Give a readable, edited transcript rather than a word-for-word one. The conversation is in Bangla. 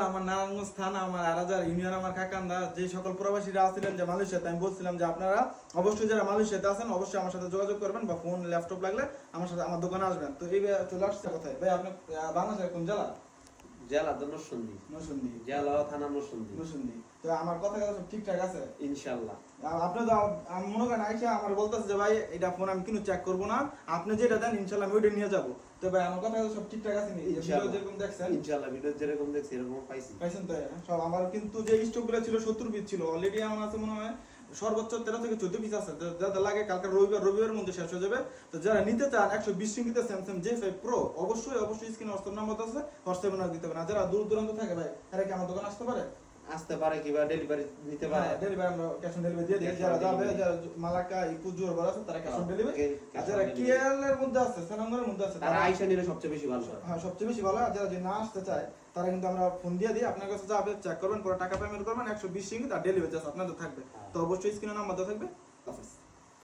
আমার নারায়ণগঞ্জ থানা, আমার আরাজার ইউনিয়ন, আমার কাকান্দা যে সকল প্রবাসীরা আসছিলেন যে মালয়েশিয়াতে, আমি বলছিলাম যে আপনারা অবশ্যই যারা মালয়েশিয়াতে আছেন অবশ্যই আমার সাথে যোগাযোগ করবেন, বা ফোন ল্যাপটপ লাগলে আমার সাথে আমার দোকানে আসবেন। তো এই চলে আসছে কোথায় ভাই? আপনি বাংলাদেশের কোন জেলা? জেলা তো নরসিংদী। নরসিংদী জেলা থানা নরসিংদী। নরসিংদী। তো আমার কথা সব ঠিকঠাক আছে ইনশাআল্লাহ। আপনি তো আমি মনে করেন আইসা আমার বলতেছে যে ভাই এটা ফোন আমি কিন্তু চেক করবো না, আপনি যেটা দেন ইনশাআল্লাহ আমি ওইটা নিয়ে যাবো। তো ভাই আমার কথা সব ঠিকঠাক আছে নি? ভিডিও যেরকম দেখছেন ইনশাআল্লাহ, ভিডিও যেরকম দেখছি এরকম পাইছি। পাইছেন তো? সব আমার কিন্তু যে স্টকগুলো ছিল 70 পিস ছিল, অলরেডি আমার আছে মনে হয় সর্বোচ্চ 13 থেকে 14 পিস আছে। যাদের লাগে কালকে রবিবারের মধ্যে শেষ হয়ে যাবে। তো যারা নিতে চান 120 রিঙ্গিতে স্যামসাং J5 Pro অবশ্যই স্ক্রিনে হোয়াটসঅ্যাপ নাম্বার আছে, হোয়াটসঅ্যাপে না দিতে হবে না। যারা দূর দূরান্ত থাকে ভাই তারা কি আমার দোকানে আসতে পারে? আসতে পারে কিবা ডেলিভারি নিতে পারে। ডেলিভারি আমরা ক্যাশ অন ডেলিভারি দিয়ে দিই। যারা যাবে, যারা মালাক্কা ইকুজুর বড় আছে তারা ক্যাশ অন ডেলিভারি। আর যারা কেএল এর মধ্যে আছে, সেনাঙ্গরের মধ্যে আছে তারা আইসা নিলে সবচেয়ে বেশি ভালো হয়। হ্যাঁ, সবচেয়ে বেশি ভালো। আর যারা যদি না আসতে চায় তারা কিন্তু আমরা ফোন দিয়ে দিই, আপনার কাছে যাবে, চেক করবেন, পরে টাকা পেমেন্ট করবেন, 120 রিঙ্গিত আর ডেলিভারি চার্জ আপনাদের থাকবে। তো অবশ্যই স্ক্রিনে নাম্বার দেওয়া থাকবে।